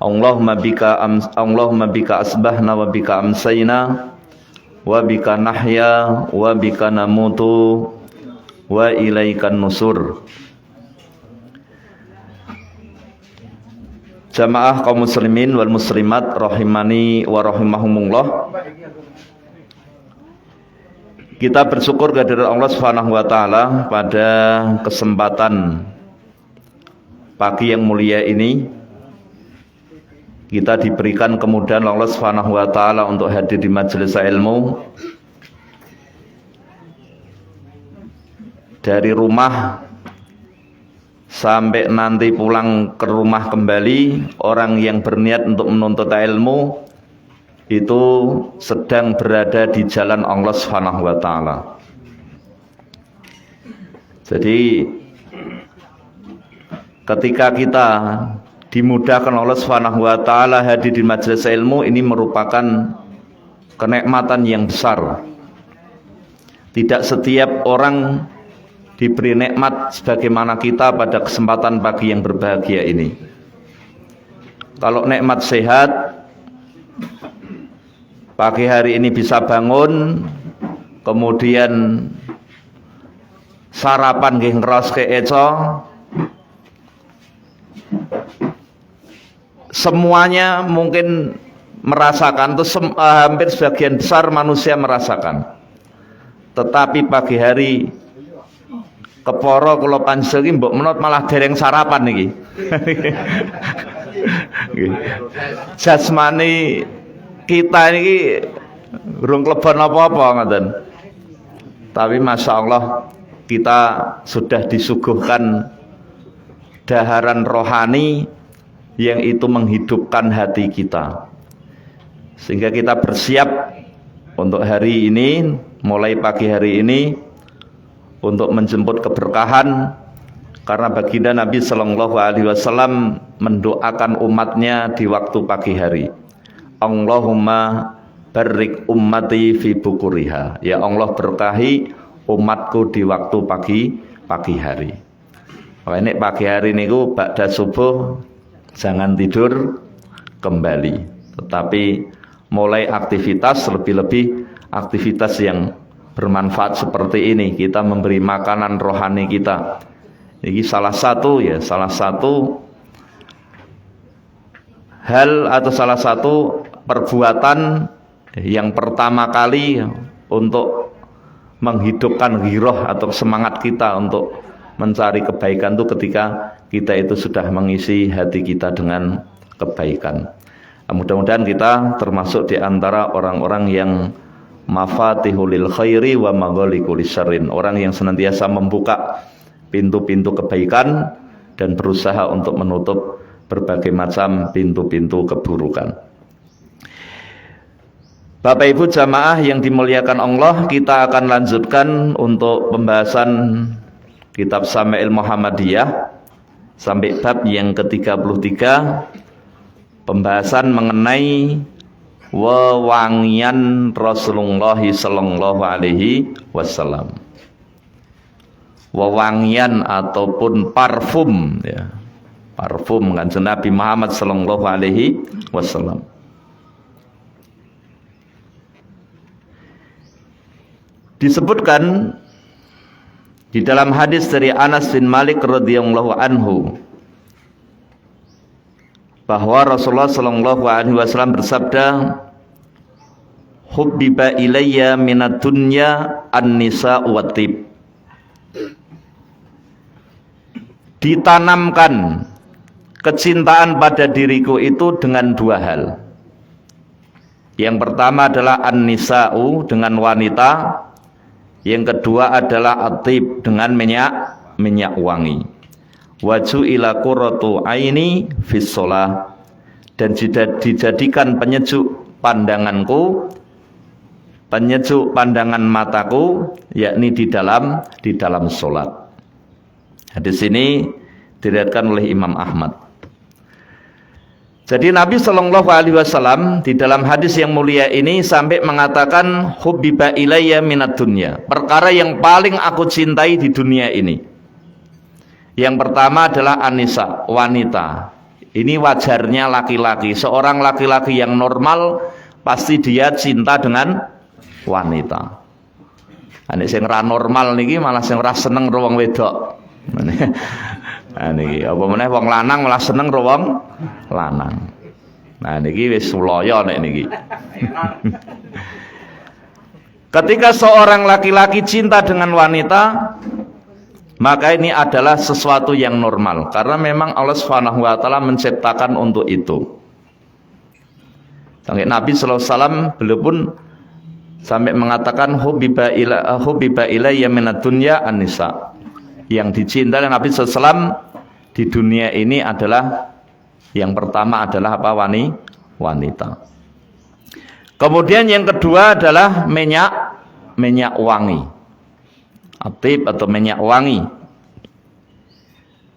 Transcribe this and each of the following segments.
Allahumma bika asbahna wa bika amsayna wa bika nahya wa bika namutu wa ilaikan nusur. Jamaah kaum muslimin wal muslimat rahimani wa rahimahumullah. Kita bersyukur kehadirat Allah Subhanahu wa taala pada kesempatan pagi yang mulia ini. Kita diberikan kemudahan Allah Subhanahu wa taala untuk hadir di majelis ilmu. Dari rumah sampai nanti pulang ke rumah kembali, orang yang berniat untuk menuntut ilmu itu sedang berada di jalan Allah Subhanahu wa taala. Jadi ketika kita dimudahkan Allah Subhanahu wa taala hadir di majelis ilmu, ini merupakan kenikmatan yang besar. Tidak setiap orang diberi nikmat sebagaimana kita pada kesempatan pagi yang berbahagia ini. Kalau nikmat sehat, pagi hari ini bisa bangun, kemudian sarapan nggih ngroske eco, semuanya mungkin merasakan, itu hampir sebagian besar manusia merasakan. Tetapi pagi hari keporo kula pansel iki mbok menut malah dereng sarapan iki. Jasmani kita ini burung klebon apa-apa ngoten. Tapi Masya Allah kita sudah disuguhkan daharan rohani yang itu menghidupkan hati kita. Sehingga kita bersiap untuk hari ini, mulai pagi hari ini, untuk menjemput keberkahan, karena baginda Nabi Sallallahu Alaihi Wasallam mendoakan umatnya di waktu pagi hari. Allahumma barik ummati fi bukuriha. Ya Allah berkahi umatku di waktu pagi hari. Ini pagi hari niku ba'da subuh jangan tidur kembali, tetapi mulai aktivitas, lebih-lebih aktivitas yang bermanfaat seperti ini. Kita memberi makanan rohani kita. Ini salah satu hal atau salah satu perbuatan yang pertama kali untuk menghidupkan giroh atau semangat kita untuk mencari kebaikan itu ketika kita itu sudah mengisi hati kita dengan kebaikan. Mudah-mudahan kita termasuk di antara orang-orang yang mafatihul khairi wa maghaliqul syarrin, orang yang senantiasa membuka pintu-pintu kebaikan dan berusaha untuk menutup berbagai macam pintu-pintu keburukan. Bapak Ibu jamaah yang dimuliakan Allah, kita akan lanjutkan untuk pembahasan kitab Syama'il Muhammadiyah sampai bab yang ke-33, pembahasan mengenai wewangian Rasulullah Sallallahu Alaihi Wasallam. Wewangian ataupun parfum, ya, parfum Kanjeng Nabi Muhammad Sallallahu Alaihi Wasallam. Disebutkan di dalam hadis dari Anas bin Malik radhiyallahu anhu bahwa Rasulullah Sallallahu Alaihi Wasallam bersabda, hubbiba ilayya minad dunya an-nisa wa tib. Ditanamkan kecintaan pada diriku itu dengan dua hal. Yang pertama adalah an-nisa'u, dengan wanita. Yang kedua adalah at-tib, dengan minyak wangi. Waju ila qurratu aini fis shalah, dan dijadikan penyejuk pandanganku, penyejuk pandangan mataku, yakni di dalam salat. Hadis ini diriwayatkan oleh Imam Ahmad. Jadi Nabi Shallallahu Alaihi Wasallam di dalam hadis yang mulia ini sampai mengatakan hubbiba ilayya minad dunya, perkara yang paling aku cintai di dunia ini. Yang pertama adalah anisa, wanita. Ini wajarnya laki-laki. Seorang laki-laki yang normal pasti dia cinta dengan wanita. Nek sing ora normal niki malah sing ora seneng karo wong wedok. Nah niki apa meneh wong lanang malah seneng karo wong lanang. Nah niki wis ulaya nek niki. Ketika seorang laki-laki cinta dengan wanita, maka ini adalah sesuatu yang normal karena memang Allah Subhanahu wa taala menciptakan untuk itu. Sampai Nabi sallallahu alaihi wasallam beliau pun sampai mengatakan hubbiba ilayya minad dunya an-nisa. Yang dicintai oleh Nabi sallallahu alaihi wasallam di dunia ini adalah yang pertama adalah apa? Wanita. Kemudian yang kedua adalah minyak wangi. Atib atau minyak wangi.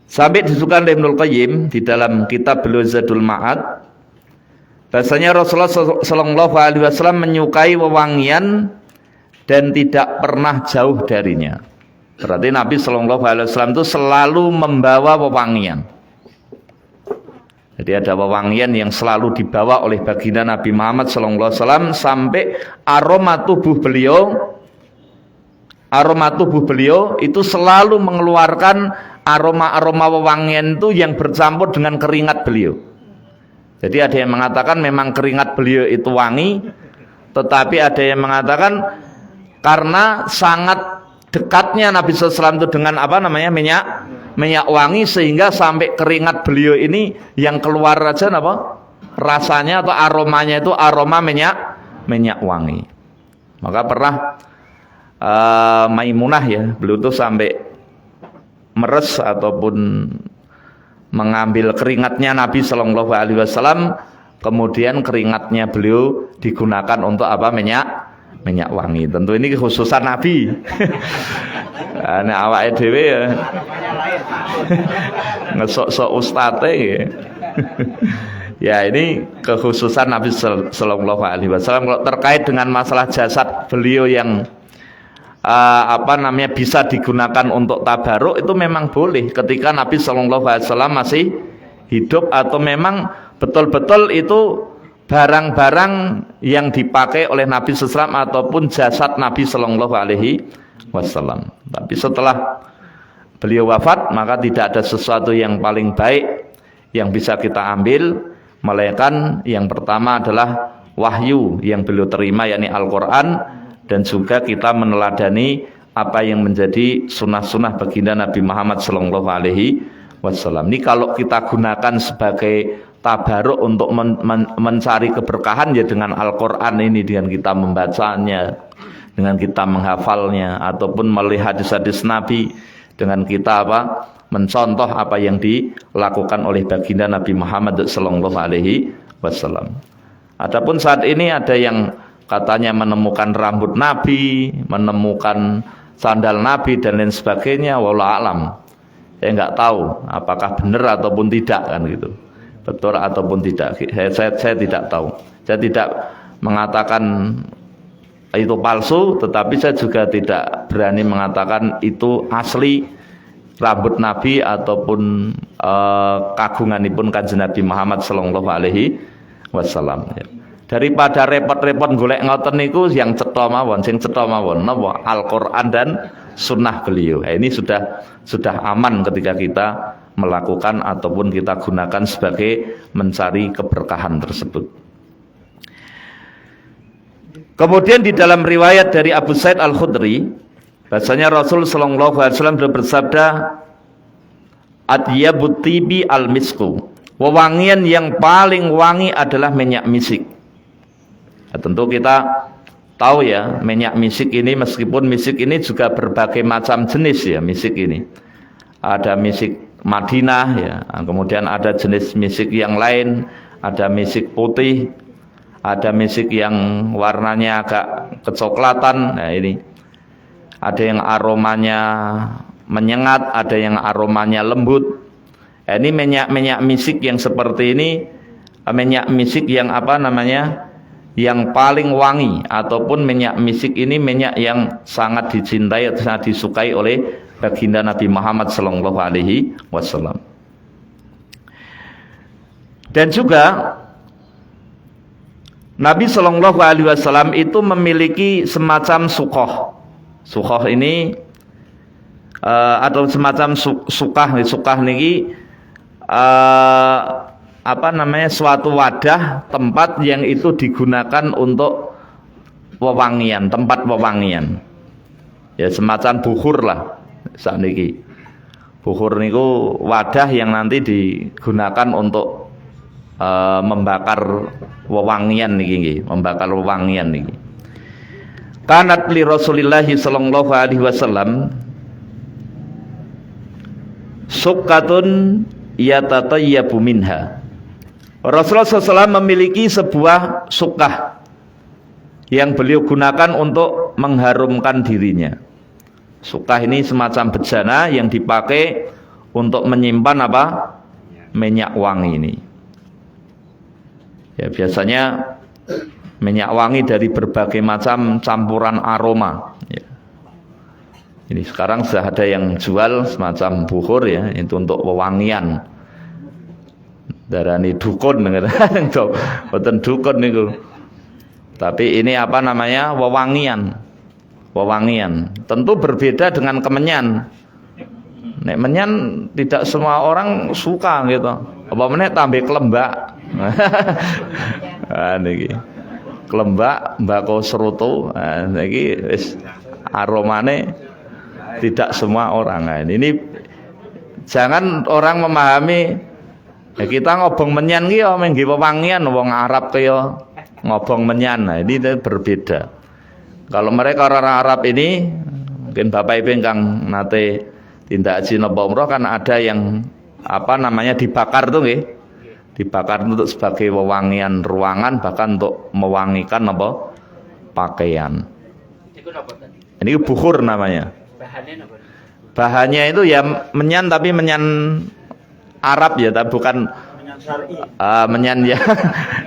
Sampai disebutkan oleh Ibnul Qayyim di dalam kitab beliau Zadul Ma'ad, bahasanya Rasulullah sallallahu alaihi wasallam menyukai wewangian dan tidak pernah jauh darinya. Berarti Nabi sallallahu alaihi wasallam itu selalu membawa wewangian. Jadi ada wewangian yang selalu dibawa oleh baginda Nabi Muhammad sallallahu alaihi wasallam sampai aroma tubuh beliau itu selalu mengeluarkan aroma-aroma wewangian itu yang bercampur dengan keringat beliau. Jadi ada yang mengatakan memang keringat beliau itu wangi, tetapi ada yang mengatakan karena sangat dekatnya Nabi sallallahu alaihi wasallam itu dengan apa namanya minyak wangi sehingga sampai keringat beliau ini yang keluar aja apa rasanya atau aromanya itu aroma minyak wangi. Maka pernah Maimunah ya, beliau tuh sampai meres ataupun mengambil keringatnya Nabi sallallahu alaihi wasallam, kemudian keringatnya beliau digunakan untuk apa? Minyak wangi. Tentu ini kekhususan Nabi. Nek awake dhewe ya ngesok-sok ustate ya. Ya ini kekhususan Nabi sallallahu alaihi wasallam. Kalau terkait dengan masalah jasad beliau yang bisa digunakan untuk tabaruk, itu memang boleh ketika Nabi sallallahu alaihi wasallam masih hidup, atau memang betul-betul itu barang-barang yang dipakai oleh Nabi sallallahu alaihi wasallam ataupun jasad Nabi sallallahu alaihi wasallam. Tapi setelah beliau wafat, maka tidak ada sesuatu yang paling baik yang bisa kita ambil melainkan yang pertama adalah wahyu yang beliau terima, yakni Al-Qur'an, dan juga kita meneladani apa yang menjadi sunnah-sunnah baginda Nabi Muhammad sallallahu alaihi wasallam. Ini kalau kita gunakan sebagai tabaruk untuk mencari keberkahan ya dengan Al-Qur'an ini, dengan kita membacanya, dengan kita menghafalnya, ataupun melihat hadis-hadis Nabi, dengan kita mencontoh apa yang dilakukan oleh baginda Nabi Muhammad sallallahu alaihi wasallam. Adapun saat ini ada yang katanya menemukan rambut Nabi, menemukan sandal Nabi dan lain sebagainya, wallahu alam. Saya nggak tahu apakah benar ataupun tidak, kan gitu. Betul ataupun tidak. Saya tidak tahu. Saya tidak mengatakan itu palsu, tetapi saya juga tidak berani mengatakan itu asli rambut Nabi ataupun kagunganipun Kanjeng Nabi Muhammad sallallahu alaihi wasallam. Daripada repot-repot golek ngoten niku, yang cetha mawon, sing cetha mawon napa Al-Qur'an dan sunnah beliau. Ini sudah aman ketika kita melakukan ataupun kita gunakan sebagai mencari keberkahan tersebut. Kemudian di dalam riwayat dari Abu Sa'id Al-Khudri, bahasanya Rasul sallallahu alaihi wasallam bersabda, "Atyabut tibi al-misku." Wewangian yang paling wangi adalah minyak misik. Nah, tentu kita tahu ya, minyak misik ini, meskipun misik ini juga berbagai macam jenis ya, misik ini. Ada misik Madinah ya, kemudian ada jenis misik yang lain, ada misik putih, ada misik yang warnanya agak kecoklatan. Nah ini ada yang aromanya menyengat, ada yang aromanya lembut. Nah, ini minyak misik yang seperti ini, minyak misik yang yang paling wangi, ataupun minyak misik ini minyak yang sangat dicintai atau sangat disukai oleh baginda Nabi Muhammad sallallahu alaihi wasallam. Dan juga Nabi Shallallahu Alaihi Wasallam itu memiliki semacam sukoh. Sukoh ini atau semacam sukah niki apa namanya, suatu wadah tempat yang itu digunakan untuk wewangian, tempat wewangian. Ya semacam bukhur lah sakniki. Bukhur niku wadah yang nanti digunakan untuk membakar wewangian niki, membakar wewangian niki. Kanat li Rasulillah sallallahu alaihi wasallam sukkatun yatatayyabu minha. Rasulullah SAW memiliki sebuah sukkah yang beliau gunakan untuk mengharumkan dirinya. Sukkah ini semacam bejana yang dipakai untuk menyimpan apa? Minyak wangi ini. Ya biasanya minyak wangi dari berbagai macam campuran aroma. Ya. Ini sekarang sudah ada yang jual semacam bukhur ya, itu untuk wewangian. Darani dukun gitu. Boten dukun niku. Tapi ini apa namanya? Wewangian. Wewangian. Tentu berbeda dengan kemenyan. Nek menyan tidak semua orang suka gitu. Apa meneh tambah kelembak. Niki. Kelembak, mbako serutu. Niki wis aromane tidak semua orang. Nah, ini jangan orang memahami ya kita ngobong menyan ki ya mengki wewangian wong Arab kaya ngobong menyan. Nah, ini berbeda. Kalau mereka orang Arab ini, mungkin Bapak Ibu ingkang nate tindak haji napa umroh kan ada yang apa namanya dibakar tuh nggih. Dibakar untuk sebagai wewangian ruangan, bahkan untuk mewangikan apa pakaian. Ini bukhur namanya. Bahannya itu ya menyan, tapi menyan Arab ya, tapi bukan menyan ya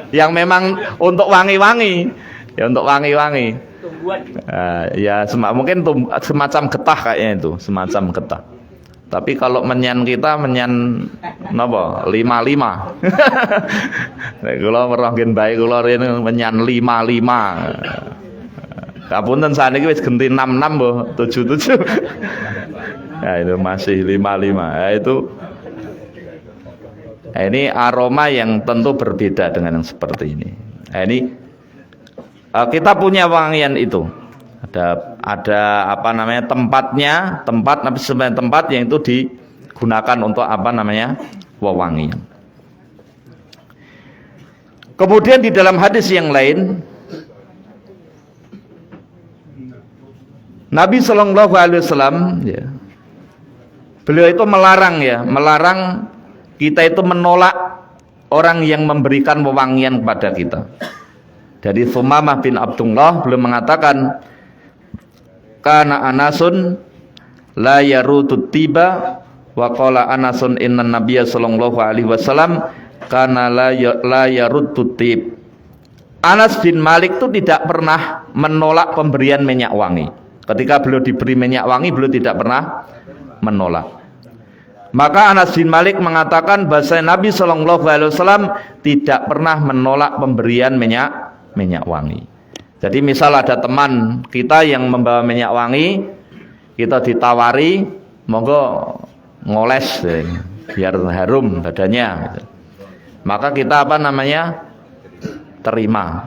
yang memang untuk wangi-wangi ya, untuk wangi-wangi ya mungkin semacam getah kayaknya, itu semacam getah. Tapi kalau menyan kita menyan napa 55 nek kula meronggen bae kula rene menyan 55. Kapunten saniki wis genti 66 mbah 77. Nah itu masih 55. Nah, itu ini aroma yang tentu berbeda dengan yang seperti ini. Nah, ini kita punya wangian itu. Ada apa namanya tempatnya, tempat yang itu digunakan untuk apa namanya wewangian. Kemudian di dalam hadis yang lain Nabi Shallallahu Alaihi Wasallam ya, beliau itu melarang kita itu menolak orang yang memberikan wewangian kepada kita. Dari Thumamah bin Abdullah beliau mengatakan, kana Anasun la yarutut tiba wa qala Anasun inna nabiyya sallallahu alaihi wasallam kana la yarutut tib. Anas bin Malik itu tidak pernah menolak pemberian minyak wangi. Ketika beliau diberi minyak wangi, beliau tidak pernah menolak. Maka Anas bin Malik mengatakan bahwa Nabi Shallallahu Alaihi Wasallam tidak pernah menolak pemberian minyak wangi. Jadi misal ada teman kita yang membawa minyak wangi, kita ditawari, monggo ngoles biar harum badannya. Maka kita apa namanya terima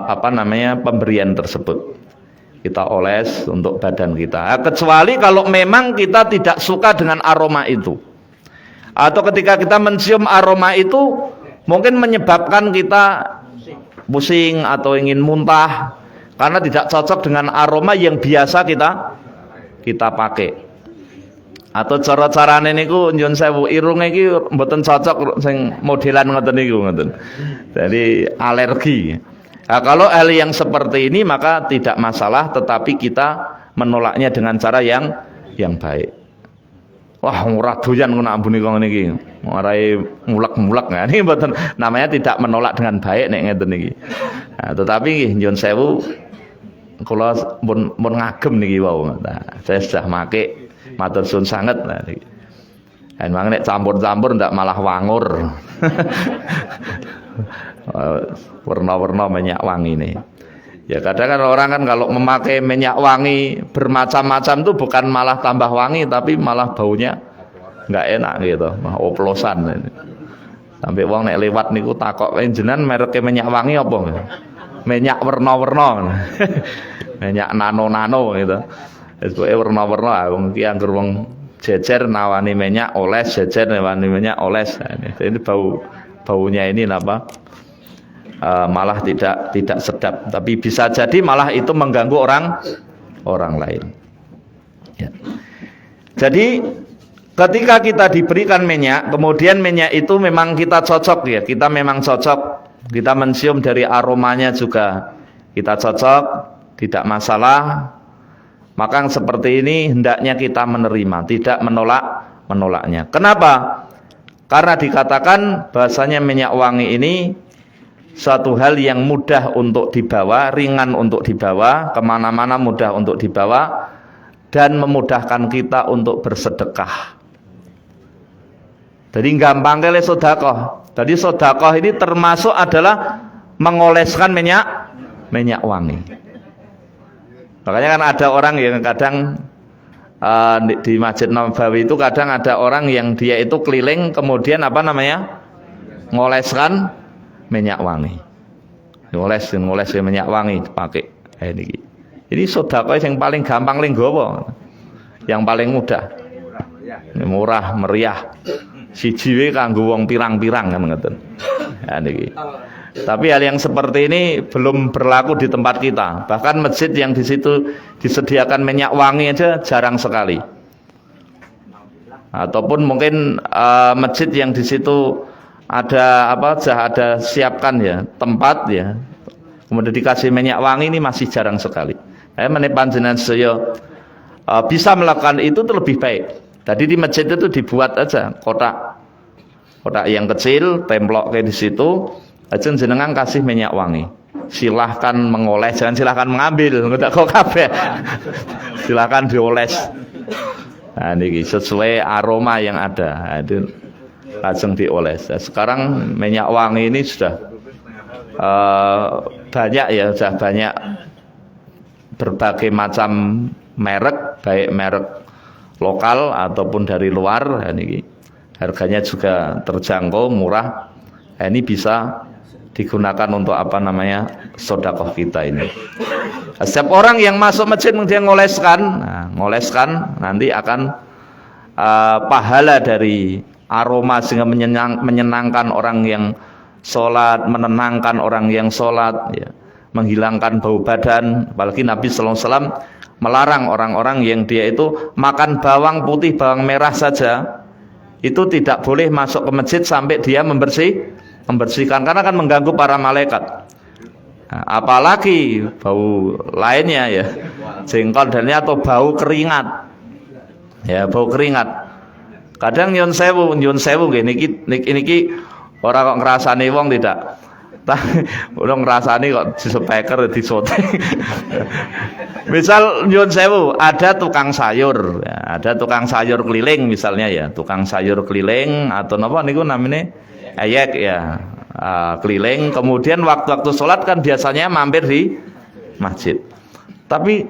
apa namanya pemberian tersebut. Kita oles untuk badan kita. Kecuali kalau memang kita tidak suka dengan aroma itu, atau ketika kita mencium aroma itu mungkin menyebabkan kita pusing atau ingin muntah karena tidak cocok dengan aroma yang biasa kita pakai. Atau cara-carane niku nyun sewu irunge iki mboten cocok sing modelan ngoten niku ngoten. Jadi alergi. Nah, kalau hal yang seperti ini maka tidak masalah, tetapi kita menolaknya dengan cara yang baik. Wah, ora doyan ngono ambune kok ngene iki. Marai mulek-mulek. Nah, ini mboten namanya tidak menolak dengan baik nek ngeten iki. Nah, tetapi nggih nyun sewu kula pun ngagem niki wau. Nah, saya sudah make matur suwun sanget. Nah, Emang nek campur-campur ndak malah wangur. Warna-warna minyak wangi ini. Ya kadang kan orang kan kalau memakai minyak wangi bermacam-macam itu bukan malah tambah wangi tapi malah baunya nggak enak gitu, mah oplosan. Sampai wong nek lewat niku takok jenengan mereke minyak wangi apa? Minyak warna-warna. Minyak nano-nano gitu. Wis pokoke warna-warna wong iki anggere wong jejer nawani minyak oles, jejer nawani minyak oles. Ini baunya ini apa? Malah tidak sedap, tapi bisa jadi malah itu mengganggu orang lain. Ya. Jadi ketika kita diberikan minyak, kemudian minyak itu memang kita cocok ya, kita memang cocok, kita mencium dari aromanya juga kita cocok, tidak masalah. Maka seperti ini hendaknya kita menerima, tidak menolaknya. Kenapa? Karena dikatakan bahasanya minyak wangi ini suatu hal yang mudah untuk dibawa, ringan untuk dibawa, kemana-mana mudah untuk dibawa, dan memudahkan kita untuk bersedekah. Jadi gampang kali sedekah. Jadi sedekah ini termasuk adalah mengoleskan minyak wangi. Makanya kan ada orang yang kadang di Masjid Nabawi itu kadang ada orang yang dia itu keliling kemudian apa namanya ngoleskan minyak wangi, ngoles minyak wangi pakai ini sedekah yang paling gampang linggowo, yang paling mudah, murah meriah, siji wae kanggo wong pirang-pirang kan ngoten. Ya niki. Tapi hal yang seperti ini belum berlaku di tempat kita. Bahkan masjid yang di situ disediakan minyak wangi aja jarang sekali. Ataupun mungkin masjid yang di situ ada apa aja, ada siapkan ya tempat ya, kemudian dikasih minyak wangi, ini masih jarang sekali. Meneh panjenengan saya bisa melakukan itu lebih baik. Tadi di masjid itu dibuat aja kotak yang kecil, templok kayak di situ, aja jenengan kasih minyak wangi. Silahkan mengoles, jangan silahkan mengambil, nggak kok kabeh. Silahkan dioles. Nah, ini sesuai aroma yang ada. Nah, itu langsung dioles. Nah, sekarang minyak wangi ini sudah banyak ya, sudah banyak berbagai macam merek, baik merek lokal ataupun dari luar. Nah, ini harganya juga terjangkau, murah. Nah, ini bisa digunakan untuk apa namanya sedekah kita ini. Setiap orang yang masuk masjid dia ngoleskan, nanti akan pahala dari aroma sehingga menyenangkan orang yang sholat, menenangkan orang yang sholat, ya, menghilangkan bau badan. Apalagi Nabi Sallallahu Alaihi Wasallam melarang orang-orang yang dia itu makan bawang putih, bawang merah saja, itu tidak boleh masuk ke masjid sampai dia membersihkan, karena akan mengganggu para malaikat. Nah, apalagi bau lainnya ya, jengkol dan atau bau keringat, ya bau keringat. Kadang nyun sewu niki orang kok ngrasani wong tidak. Orang ngrasani kok di speaker di sote. Misal nyun sewu ada tukang sayur, ya, ada tukang sayur keliling misalnya ya, tukang sayur keliling atau apa niku namanya ayek ya, keliling. Kemudian waktu-waktu sholat kan biasanya mampir di masjid. Tapi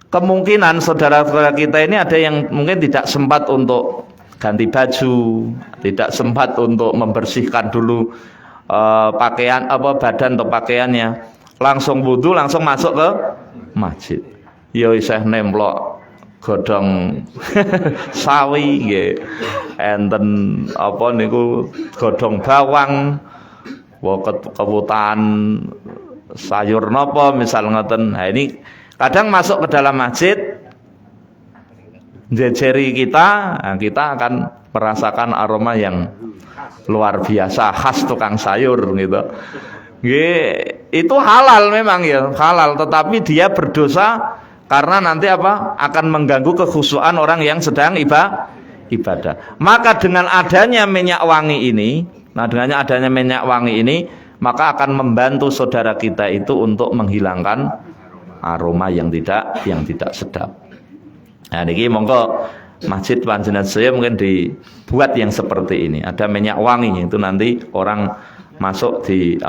kemungkinan saudara-saudara kita ini ada yang mungkin tidak sempat untuk ganti baju, tidak sempat untuk membersihkan dulu pakaian badan atau pakaiannya, langsung wudu langsung masuk ke masjid. Yo isih nemplok godhong sawi nggih, enten apa niku godhong bawang, kebutuhan sayur napa misal ngoten. Nah, ini kadang masuk ke dalam masjid jejeri kita, nah kita akan merasakan aroma yang luar biasa khas tukang sayur gitu. Itu halal memang ya, halal, tetapi dia berdosa karena nanti apa? Akan mengganggu kekhusyuan orang yang sedang ibadah. Maka dengan adanya minyak wangi ini, maka akan membantu saudara kita itu untuk menghilangkan aroma yang tidak sedap. Nah, niki monggo masjid panjenengan saya mungkin dibuat yang seperti ini. Ada minyak wangi itu nanti orang masuk di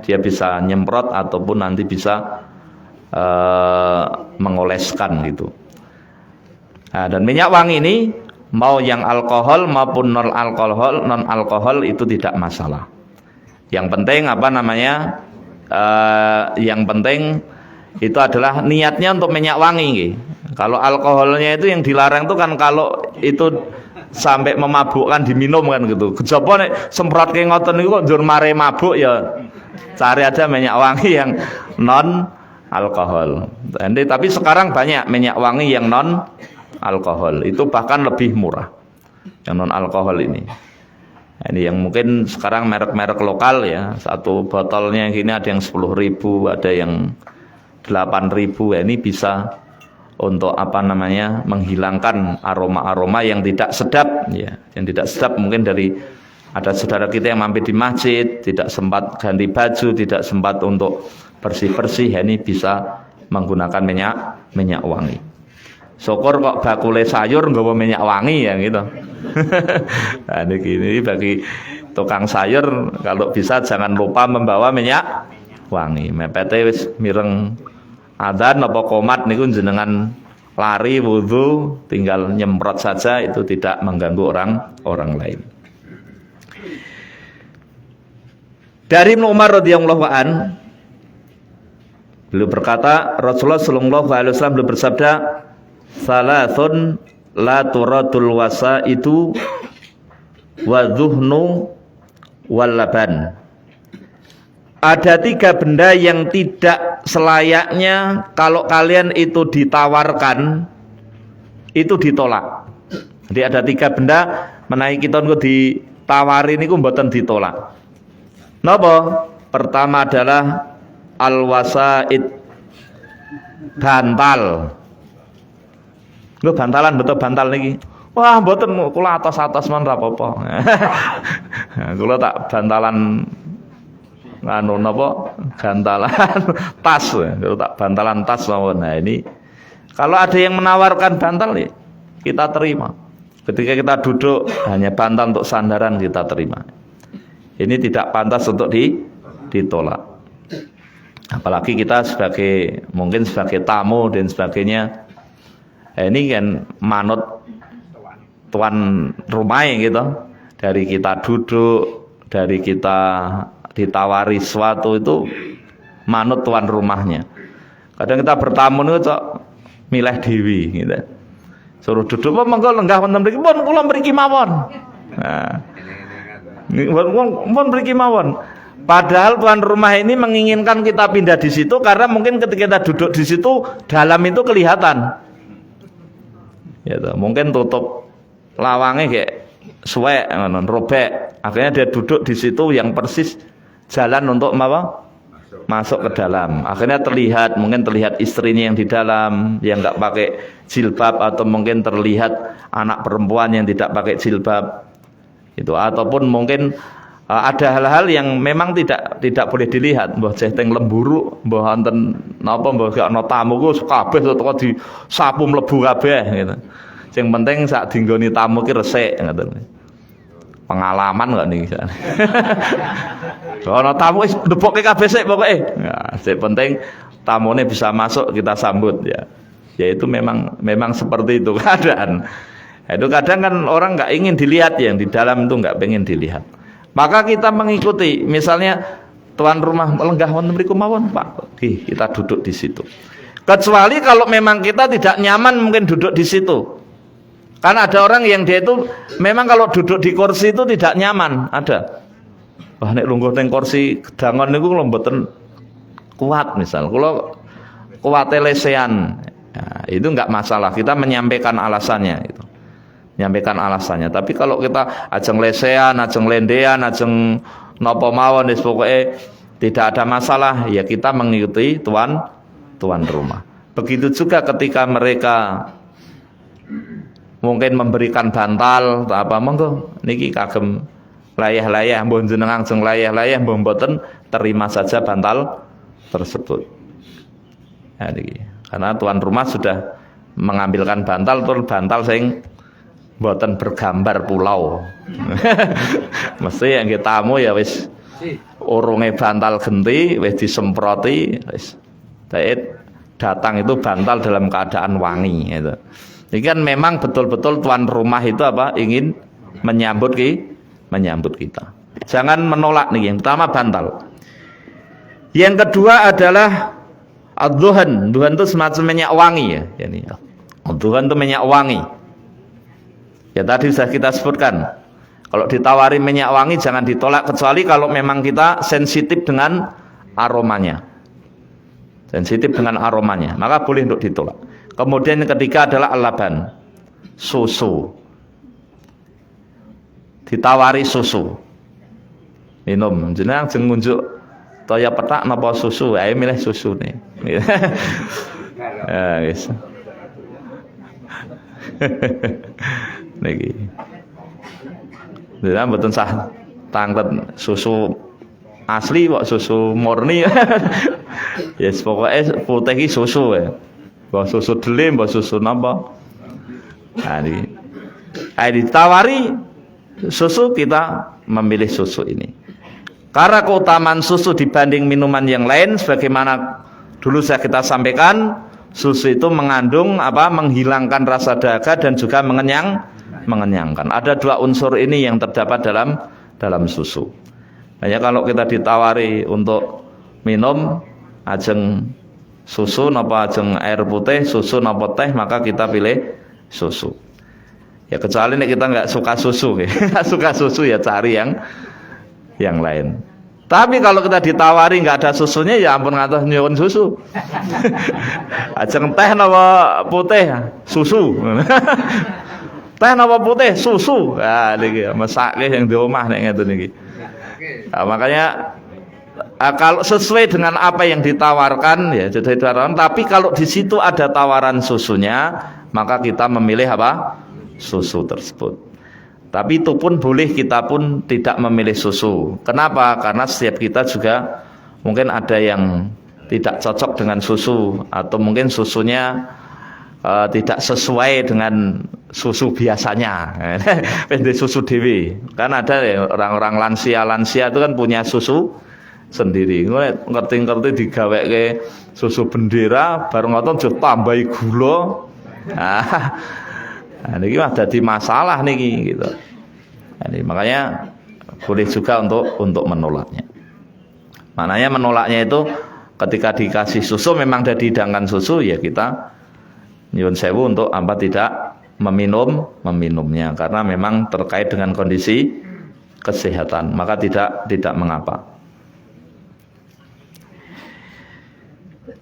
dia bisa nyemprot ataupun nanti bisa mengoleskan gitu. Nah, dan minyak wangi ini mau yang alkohol maupun non alkohol itu tidak masalah. Yang penting yang penting itu adalah niatnya untuk minyak wangi gitu. Kalau alkoholnya itu yang dilarang itu kan kalau itu sampai memabukkan diminum kan gitu. Kejaba nek semprot ke ngoten niku kok njur mare mabuk ya cari aja minyak wangi yang non alkohol. Tapi sekarang banyak minyak wangi yang non alkohol. Itu bahkan lebih murah. Yang non alkohol ini. Nah, ini yang mungkin sekarang merek-merek lokal ya. Satu botolnya gini ada yang 10.000, ada yang 8.000. Ya, ini bisa untuk menghilangkan aroma-aroma yang tidak sedap ya. Yang tidak sedap mungkin dari ada saudara kita yang mampir di masjid, tidak sempat ganti baju, tidak sempat untuk bersih-bersih, ya, ini bisa menggunakan minyak wangi. Syukur kok bakule sayur nggawa minyak wangi ya gitu. Nah, ini bagi tukang sayur kalau bisa jangan lupa membawa minyak wangi. Mepete wis mireng adzan apa qomat niku jenengan lari wudu tinggal nyemprot saja, itu tidak mengganggu orang lain. Dari Ibnu Umar radhiyallahu an, beliau berkata, Rasulullah sallallahu alaihi wasallam beliau bersabda, "Salasun la turadul wasaidu wa dhuhnu wal laban." Ada 3 benda yang tidak selayaknya kalau kalian itu ditawarkan itu ditolak. Jadi ada 3 benda menawi kita niku ditawari niku mboten ditolak. Napa? Pertama adalah al-wasaid, bantal. Lho bantalan betul bantal niki. Wah, mboten kula atos-atos men ra apa-apa. Kula tak bantalan gantalan tas. Kalau tak bantalan tas mawon. Nah, ini kalau ada yang menawarkan bantal ya, kita terima. Ketika kita duduk hanya bantal untuk sandaran kita terima. Ini tidak pantas untuk ditolak. Apalagi kita mungkin sebagai tamu dan sebagainya. Ini kan manut tuan rumah gitu. Dari kita duduk, dari kita ditawari sesuatu itu manut tuan rumahnya. Kadang kita bertamu itu cok milih dewi gitu. Suruh duduk monggo lenggah wonten mriki pun kula mriki mawon. Nah, pun mriki mawon. Padahal tuan rumah ini menginginkan kita pindah di situ karena mungkin ketika kita duduk di situ dalam itu kelihatan. Gitu. Mungkin tutup lawangnya kayak suwek, robek. Akhirnya dia duduk di situ yang persis jalan untuk masuk ke dalam. Akhirnya mungkin terlihat istrinya yang di dalam yang nggak pakai jilbab, atau mungkin terlihat anak perempuan yang tidak pakai jilbab. Itu ataupun mungkin ada hal-hal yang memang tidak boleh dilihat. Mbah ceteng lemburu, mbah wonten napa, mbah gak ana tamu ku kabeh teko disapu mlebu kabeh gitu. Sing penting sak dinggoni tamu ki resik ngoten. Pengalaman kok niki. Ana tamu wis ndebokke kabeh sik pokoke. Nah, sing penting tamune bisa masuk kita sambut ya. Ya itu memang seperti itu keadaan. Itu kadang kan orang nggak ingin dilihat, yang di dalam itu nggak pengen dilihat. Maka kita mengikuti, misalnya tuan rumah lenggah wonten mriku mawon Pak, kita duduk di situ. Kecuali kalau memang kita tidak nyaman mungkin duduk di situ. Karena ada orang yang dia itu memang kalau duduk di kursi itu tidak nyaman, ada. Wah nek lungguh teng kursi gedangan niku kula mboten kuat misal. Kula kuwate lesehan. Nah, itu enggak masalah, kita menyampaikan alasannya gitu. Menyampaikan alasannya. Tapi kalau kita ajeng lesehan, ajeng lendean, ajeng napa mawon wis pokoke tidak ada masalah, ya kita mengikuti tuan rumah. Begitu juga ketika mereka mungkin memberikan bantal apa monggo niki kagem layah-layah mbon jenengan ajeng layah-layah mbon mboten, terima saja bantal tersebut. Ya, niki. Karena tuan rumah sudah mengambilkan bantal tur bantal sing mboten bergambar pulau. Mesti yang tamu ya wis urunge bantal genti wis disemproti wis. Datang itu bantal dalam keadaan wangi gitu. Ini kan memang betul-betul tuan rumah itu apa ingin menyambut kita. Jangan menolak nih. Yang pertama bantal. Yang kedua adalah ad-duhan. Duhan itu semacam minyak wangi ya. Duhan itu minyak wangi. Ya tadi sudah kita sebutkan. Kalau ditawari minyak wangi jangan ditolak kecuali kalau memang kita sensitif dengan aromanya. Sensitif dengan aromanya, maka boleh untuk ditolak. Kemudian yang ketiga adalah al-laban, susu. Ditawari susu, minum. Jenengan jeng ngunjuk toya petak napa susu, ayo milih susu nih. Ya, guys. Niki. Jenengan mboten sah tanglet susu asli kok susu murni. Yes, pokoknya putih iki susu ya. Mbah susu dele, mbah susu napa. Nah, ditawari susu, kita memilih susu ini. Karena keutamaan susu dibanding minuman yang lain, sebagaimana dulu kita sampaikan, susu itu mengandung apa? Menghilangkan rasa dahaga dan juga mengenyangkan. Ada dua unsur ini yang terdapat dalam susu. Hanya kalau kita ditawari untuk minum ajeng susu napa ajeng air putih, susu napa teh, maka kita pilih susu. Ya kecuali nih kita nggak suka susu, nggak suka susu ya cari yang lain. Tapi kalau kita ditawari nggak ada susunya, ya ampun ngatos nyuwun susu. Ajeng teh napa putih, susu. Teh napa putih, susu. Nah niki mesake yang di omah nek ngeten niki. Nah, makanya kalau sesuai dengan apa yang ditawarkan ya jadi ditawarkan. Tapi kalau di situ ada tawaran susunya, maka kita memilih apa? Susu tersebut. Tapi itu pun boleh kita pun tidak memilih susu. Kenapa? Karena setiap kita juga mungkin ada yang tidak cocok dengan susu, atau mungkin susunya tidak sesuai dengan susu biasanya. Pendek susu dewi. Kan ada ya, orang-orang lansia itu kan punya susu sendiri. Ngerti-ngerti digaweke susu bendera, bareng ngoten jo tambahi gula. Nah, niki mah dadi masalah niki gitu. Jadi makanya boleh juga untuk menolaknya. Maknanya menolaknya itu ketika dikasih susu memang ada dihidangkan susu, ya kita nyuwun sewu untuk apa tidak meminumnya karena memang terkait dengan kondisi kesehatan, maka tidak mengapa.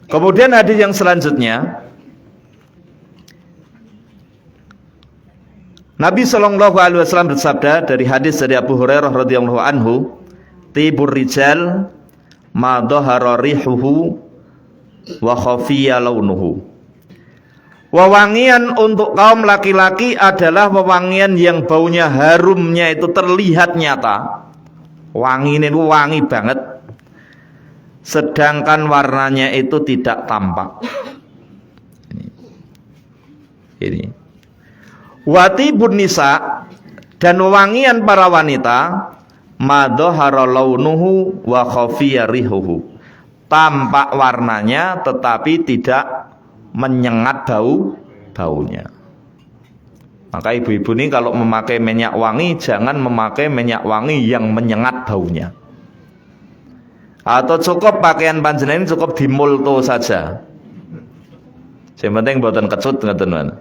Kemudian hadis yang selanjutnya, Nabi Shallallahu Alaihi Wasallam bersabda dari hadis dari Abu Hurairah radhiyallahu anhu, tibur rijal ma dhahara rihuhu wa khafiya launuhu. Wewangian untuk kaum laki-laki adalah wewangian yang baunya harumnya itu terlihat nyata. Wangi ini wangi banget. Sedangkan warnanya itu tidak tampak. Ini. Watibun nisa, dan wewangian para wanita ma dhahara launuhu wa khafiya rihuhu. Tampak warnanya tetapi tidak menyengat baunya. Maka ibu-ibu ini kalau memakai minyak wangi, jangan memakai minyak wangi yang menyengat baunya. Atau cukup pakaian panjenengan cukup dimulto saja. Yang penting mboten kecut ngoten.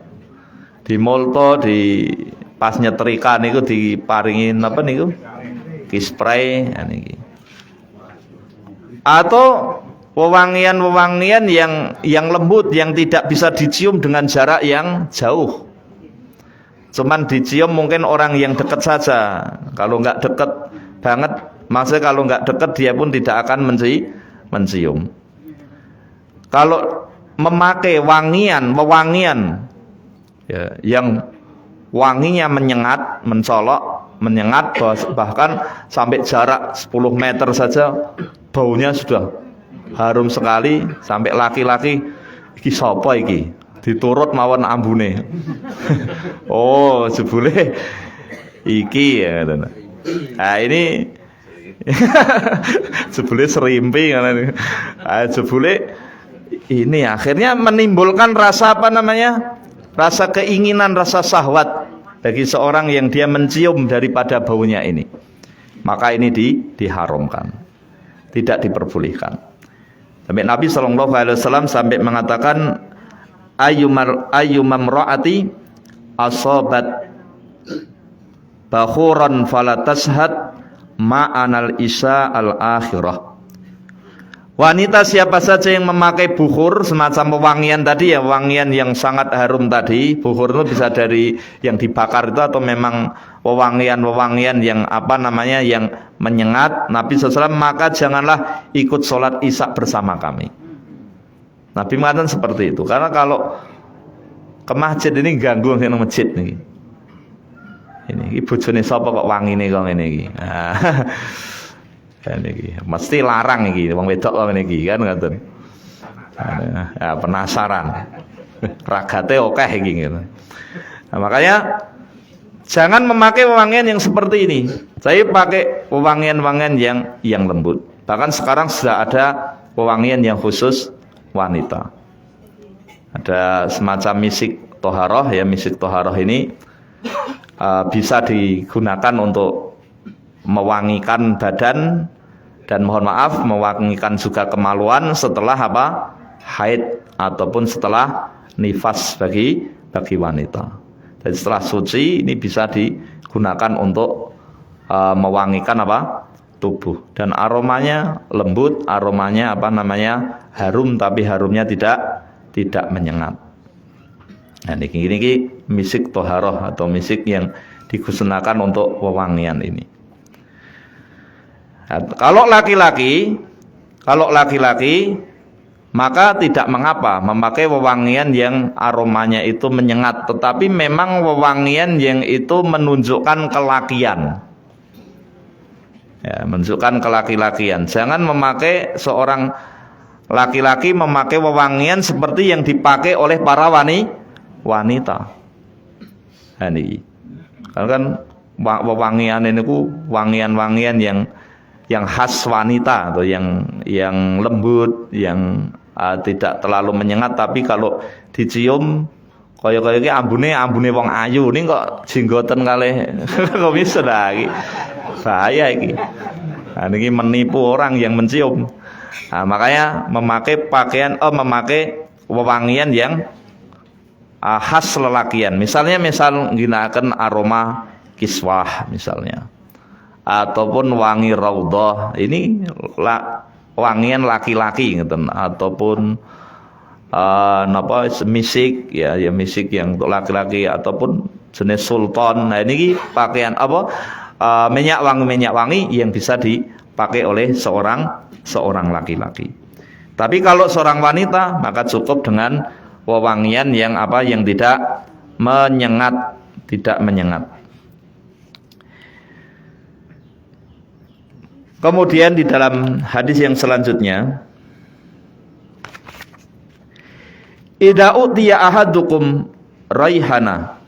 Dimulto, di pas nyetrika niku diparingi apa niku? Ki spray niki. Atau wewangian-wewangian yang lembut, yang tidak bisa dicium dengan jarak yang jauh. Cuman dicium mungkin orang yang dekat saja. Kalau nggak dekat banget, maksudnya kalau nggak dekat dia pun tidak akan mencium. Kalau memakai wewangian ya, yang wanginya menyengat, mencolok, menyengat, bahkan sampai jarak 10 meter saja baunya sudah harum sekali, sampai laki-laki iki sapa iki diturut mawon ambune. Oh, jebule iki ya. Nah, ini jebule serimpi kan. Jebule ini akhirnya menimbulkan rasa apa namanya? Rasa keinginan, rasa syahwat bagi seorang yang dia mencium daripada baunya ini. Maka ini diharamkan. Tidak diperbolehkan. Sampai Nabi SAW sampai mengatakan ayyumamra'ati asabat bakhuran falatashhad ma'anal isya al-akhirah. Wanita siapa saja yang memakai bukhur semacam wewangian tadi ya, wewangian yang sangat harum tadi. Bukhur itu bisa dari yang dibakar itu atau memang wewangian yang apa namanya yang menyengat. Nabi SAW maka janganlah ikut sholat isya bersama kami. Nabi mengatakan seperti itu karena kalau ke masjid ini ganggu yang masjid nih. Ini bojone sapa kok wangine kok ngene iki. Ini mesti larang iki wong wedok kok ngene iki kan ngoten. Ya penasaran. Ragate akeh iki gitu. Nah, makanya jangan memakai wewangian yang seperti ini. Saya pakai wewangian-wewangian yang lembut. Bahkan sekarang sudah ada wewangian yang khusus wanita. Ada semacam misik toharoh ya, misik toharoh ini bisa digunakan untuk mewangikan badan dan mohon maaf mewangikan juga kemaluan setelah apa? Haid ataupun setelah nifas bagi wanita. Jadi setelah suci ini bisa digunakan untuk mewangikan apa? Tubuh dan aromanya lembut, aromanya apa namanya? Harum tapi harumnya tidak menyengat. Nah, ini misik toharoh atau misik yang digunakan untuk wewangian ini. Nah, kalau laki-laki maka tidak mengapa memakai wewangian yang aromanya itu menyengat, tetapi memang wewangian yang itu menunjukkan kelakian. Ya, menunjukkan kelaki-lakian. Jangan memakai seorang laki-laki memakai wewangian seperti yang dipakai oleh para wanita. Nah, ini kan wewangian ini ku wangian-wangian yang khas wanita atau yang lembut, yang tidak terlalu menyengat, tapi kalau dicium kaya iki ambune wong ayu ini kok jenggoten kalih kok bisa lagi. Bahaya iki. Nah, ini menipu orang yang mencium. Nah, makanya memakai wewangian yang khas lelakian. Misal ngginakaken aroma kiswah misalnya. Ataupun wangi raudhah. Ini wangian laki-laki ngeten ataupun misik ya misik yang untuk laki-laki ataupun jenis sultan. Nah, ini pakaian apa? Minyak wangi yang bisa dipakai oleh seorang laki-laki. Tapi kalau seorang wanita maka cukup dengan wewangian yang tidak menyengat. Kemudian di dalam hadis yang selanjutnya, idza utiya ahadukum raihana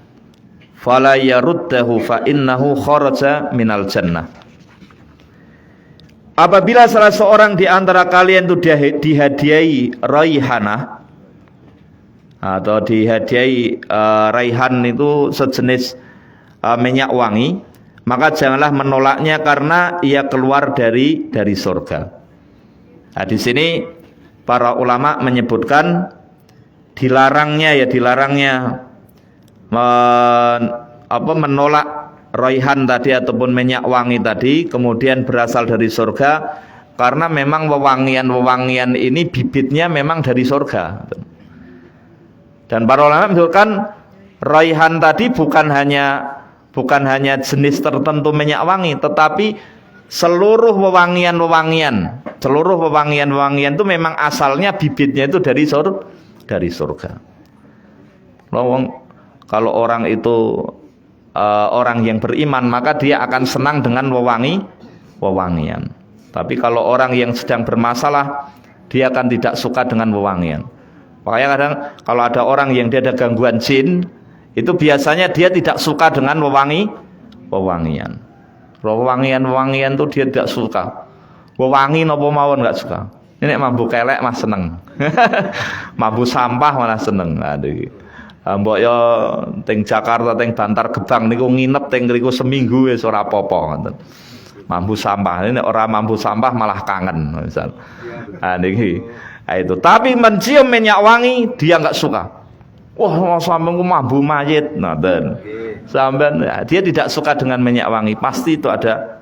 fala yaruddahu fa innahu kharaja minal jannah. Apabila salah seorang di antara kalian itu dihadiahi raihana atau dihadiahi raihan itu sejenis minyak wangi, maka janganlah menolaknya karena ia keluar dari surga. Nah, di sini para ulama menyebutkan dilarangnya menolak raihan tadi ataupun minyak wangi tadi kemudian berasal dari surga karena memang wewangian ini bibitnya memang dari surga. Dan para ulama menyebutkan raihan tadi bukan hanya jenis tertentu minyak wangi, tetapi seluruh wewangian itu memang asalnya bibitnya itu dari surga. Kalau orang itu orang yang beriman maka dia akan senang dengan wewangian. Tapi kalau orang yang sedang bermasalah dia akan tidak suka dengan wewangian. Makanya kadang kalau ada orang yang dia ada gangguan jin, itu biasanya dia tidak suka dengan wewangian. Wewangian tuh dia tidak suka. Wewangi napa mawon nggak suka. Ini mambu kelek mah seneng. Mambu sampah malah seneng. Aduh. Mbok yo teng Jakarta teng Bantar Gebang niku nginep teng mriku seminggu wis ora apa-apa ngoten. Mambu sampah ini orang mambu sampah malah kangen misal. Niki. Itu. Tapi mencium minyak wangi dia nggak suka. Wah, sampean mambu mayit, ngoten. Sampean dia tidak suka dengan minyak wangi, pasti itu ada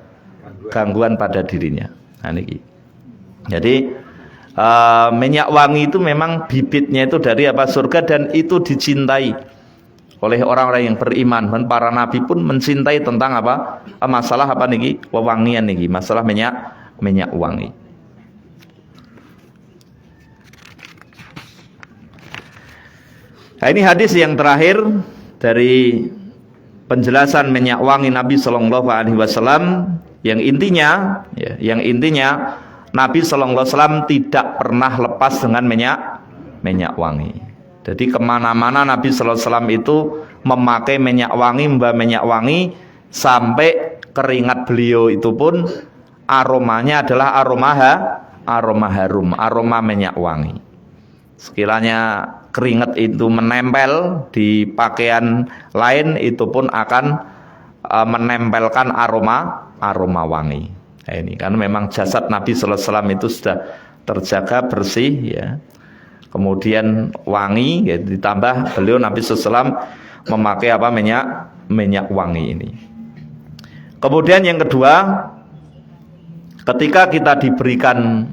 gangguan pada dirinya. Niki. Jadi minyak wangi itu memang bibitnya itu dari apa surga dan itu dicintai oleh orang-orang yang beriman. Dan para nabi pun mencintai tentang apa masalah apa niki wewangian niki, masalah minyak wangi. Nah, ini hadis yang terakhir dari penjelasan minyak wangi Nabi Shallallahu Alaihi Wasallam yang intinya Nabi Shallallahu Alaihi Wasallam tidak pernah lepas dengan minyak wangi. Jadi kemana-mana Nabi Shallallahu Alaihi Wasallam itu memakai minyak wangi sampai keringat beliau itu pun aromanya adalah aroma harum, aroma minyak wangi. Sekiranya keringat itu menempel di pakaian lain, itu pun akan menempelkan aroma wangi. Nah, ini kan memang jasad Nabi Sallallahu Alaihi Wasallam itu sudah terjaga bersih ya. Kemudian wangi ya, ditambah beliau Nabi Sallallahu Alaihi Wasallam memakai apa minyak wangi ini. Kemudian yang kedua, ketika kita diberikan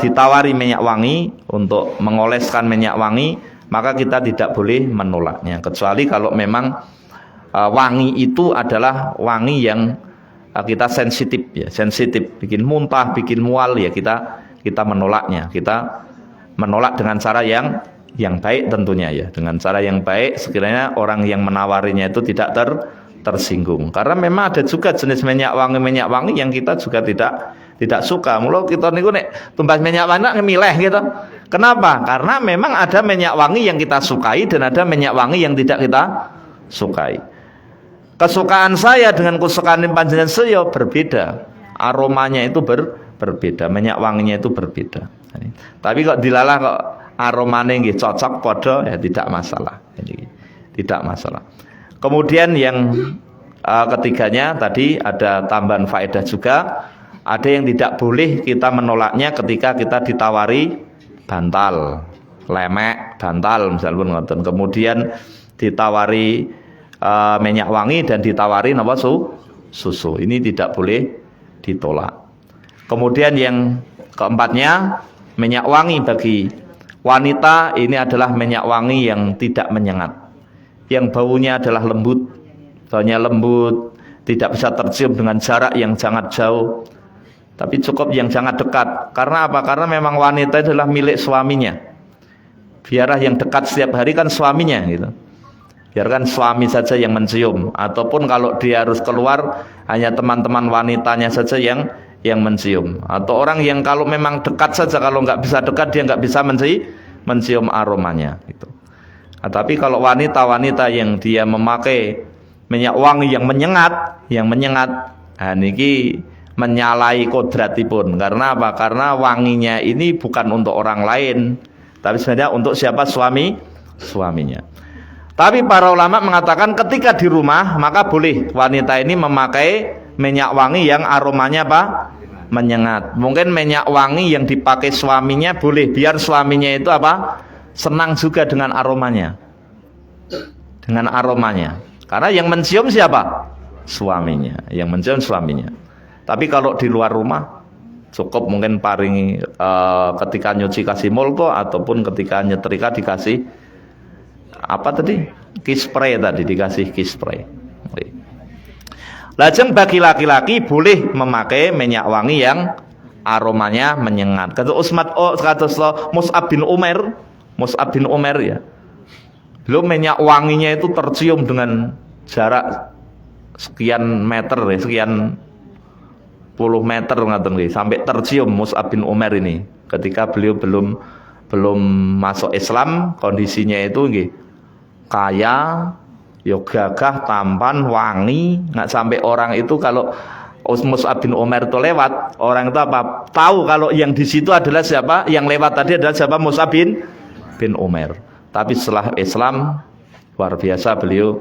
ditawari minyak wangi untuk mengoleskan minyak wangi, maka kita tidak boleh menolaknya, kecuali kalau memang wangi itu adalah wangi yang kita sensitif, bikin muntah, bikin mual ya, kita menolaknya. Kita menolak dengan cara yang baik tentunya ya, dengan cara yang baik sekiranya orang yang menawarinya itu tidak tersinggung. Karena memang ada juga jenis minyak wangi yang kita juga tidak suka. Mula kita niku nek tumbas minyak wangi milih gitu. Kenapa? Karena memang ada minyak wangi yang kita sukai dan ada minyak wangi yang tidak kita sukai. Kesukaan saya dengan kesukaan panjenengan saya berbeda. Aromanya itu berbeda, minyak wanginya itu berbeda. Tapi kok dilalah kok aromanya nggih cocok podo ya tidak masalah. Tidak masalah. Kemudian yang ketiganya tadi ada tambahan faedah juga. Ada yang tidak boleh kita menolaknya ketika kita ditawari bantal, lemek, bantal misalnya ngoten. Kemudian ditawari minyak wangi dan ditawari apa susu. Ini tidak boleh ditolak. Kemudian yang keempatnya, minyak wangi bagi wanita ini adalah minyak wangi yang tidak menyengat, yang baunya adalah lembut, tidak bisa tercium dengan jarak yang sangat jauh, tapi cukup yang sangat dekat. Karena apa? Karena memang wanita adalah milik suaminya. Biarlah yang dekat setiap hari kan suaminya gitu. Biarkan suami saja yang mencium, ataupun kalau dia harus keluar hanya teman-teman wanitanya saja yang mencium. Atau orang yang kalau memang dekat saja, kalau nggak bisa dekat dia nggak bisa mencium aromanya gitu. Nah, tapi kalau wanita-wanita yang dia memakai minyak wangi yang menyengat, nah niki menyalahi kodratipun. Karena apa? Karena wanginya ini bukan untuk orang lain, tapi sebenarnya untuk siapa? Suaminya. Tapi para ulama mengatakan ketika di rumah maka boleh wanita ini memakai minyak wangi yang aromanya apa? Menyengat. Mungkin minyak wangi yang dipakai suaminya boleh, biar suaminya itu apa? Senang juga dengan aromanya. Karena yang mencium siapa? Suaminya. Yang mencium suaminya. Tapi kalau di luar rumah cukup mungkin paringi ketika nyuci kasih molto, ataupun ketika nyetrika dikasih apa tadi? Kispray tadi, dikasih kispray. Lajeng bagi laki-laki boleh memakai minyak wangi yang aromanya menyengat. Kata Mus'ab bin Umair ya. Belum minyak wanginya itu tercium dengan jarak sekian meter ya, sekian puluh meter sampai tercium Mus'ab bin Umair ini ketika beliau belum belum masuk Islam kondisinya itu nggih kaya, yo gagah, tampan, wangi, nggak sampai orang itu kalau Mus'ab bin Umair itu lewat, orang itu apa? Tahu kalau yang di situ adalah siapa? Yang lewat tadi adalah siapa? Mus'ab bin Umair. Tapi setelah Islam luar biasa beliau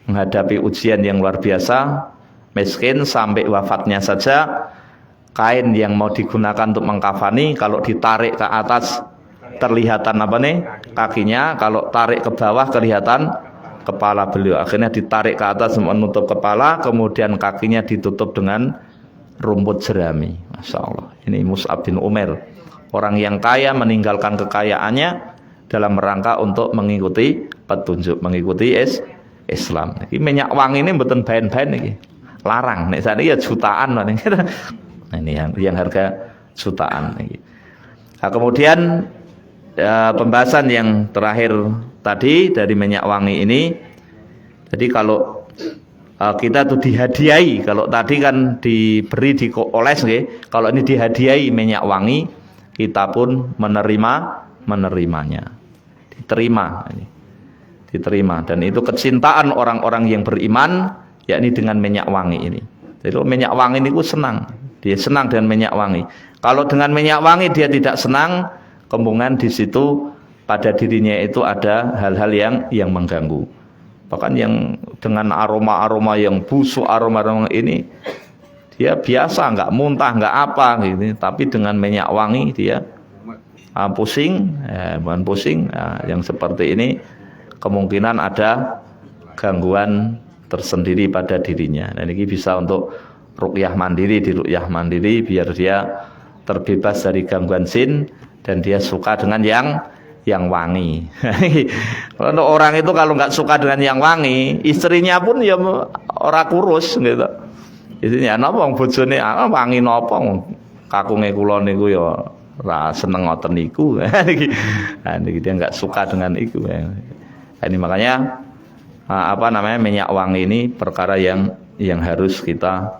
menghadapi ujian yang luar biasa, miskin sampai wafatnya saja kain yang mau digunakan untuk mengkafani kalau ditarik ke atas terlihatan apa nih kakinya, kalau tarik ke bawah kelihatan kepala beliau. Akhirnya ditarik ke atas menutup kepala, kemudian kakinya ditutup dengan rumput jerami. Masya Allah, ini Mus'ab bin Umair, orang yang kaya meninggalkan kekayaannya dalam rangka untuk mengikuti petunjuk, mengikuti Islam. Ini minyak wangi ini mboten bahan-bahan iki. Larang. Nek sakniki ya jutaan nah ini yang harga jutaan iki. Nah, kemudian pembahasan yang terakhir tadi dari minyak wangi ini. Jadi kalau kita tuh dihadiahi, kalau tadi kan diberi dioles nggih, kalau ini dihadiahi minyak wangi, kita pun menerimanya. Diterima dan itu kecintaan orang-orang yang beriman yakni dengan minyak wangi ini. Jadi minyak wangi ini senang, dia senang dengan minyak wangi. Kalau dengan minyak wangi dia tidak senang, kemungkinan di situ pada dirinya itu ada hal-hal yang mengganggu. Bahkan yang dengan aroma-aroma yang busuk, aroma-aroma ini dia biasa, nggak muntah, nggak apa gitu. Tapi dengan minyak wangi dia pusing, bukan pusing. Yang seperti ini kemungkinan ada gangguan tersendiri pada dirinya. Dan ini bisa untuk ruqyah mandiri, di ruqyah mandiri biar dia terbebas dari gangguan jin dan dia suka dengan yang wangi. Kalau orang itu kalau nggak suka dengan yang wangi, istrinya pun ya ora kurus gitu. Istrinya napa wong bojone wangi napa kakunge kula niku ya ora seneng ngoten niku. Nah, dia nggak suka dengan itu. Ini makanya minyak wangi ini perkara yang harus kita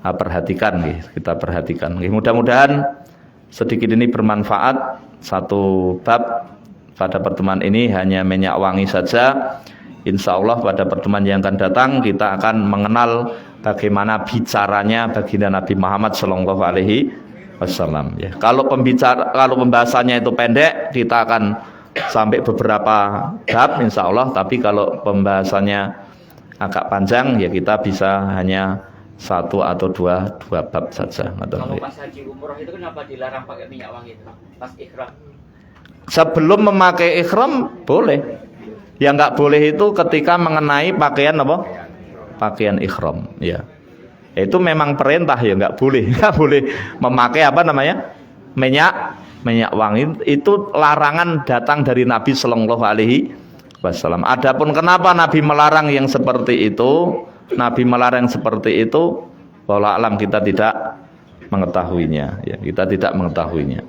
perhatikan, kita perhatikan. Mudah-mudahan sedikit ini bermanfaat. Satu bab pada pertemuan ini hanya minyak wangi saja. Insya Allah pada pertemuan yang akan datang kita akan mengenal bagaimana bicaranya baginda Nabi Muhammad SAW. Ya, kalau pembahasannya itu pendek, kita akan sampai beberapa bab insya Allah. Tapi kalau pembahasannya agak panjang, ya kita bisa hanya satu atau dua bab saja. Kalau pas haji umroh itu kenapa dilarang pakai minyak wangi itu? Pas ihram. Sebelum memakai ihram boleh. Yang nggak boleh itu ketika mengenai pakaian apa? Pakaian ihram. Ya. Itu memang perintah ya, nggak boleh memakai minyak wangi. Itu larangan datang dari Nabi Sallallahu Alaihi Wasallam. Adapun kenapa Nabi melarang yang seperti itu, wallahu alam kita tidak mengetahuinya. Ya, kita tidak mengetahuinya.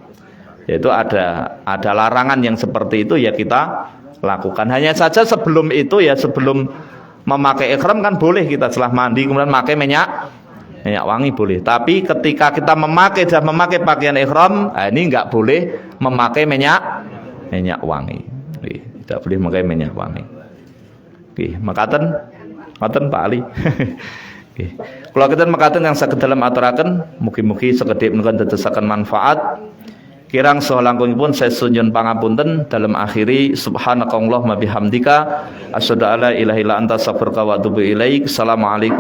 Yaitu ada larangan yang seperti itu ya kita lakukan. Hanya saja sebelum itu ya, sebelum memakai ihram kan boleh kita setelah mandi kemudian memakai minyak wangi boleh. Tapi ketika kita memakai pakaian ihram, ini nggak boleh memakai minyak wangi. Tidak boleh memakai minyak wangi. Makaten Pak Ali. Kalau kita makaten yang saged dalam aturaken, mugi-mugi sekedhik menika dadosaken manfaat. Kirang saha langkungipun saya sunjun pangapunten dalam akhiri subhanakallahumma bihamdika asyhadu alla ilaha illa anta astaghfiruka wa atubu ilaik. Assalamualaikum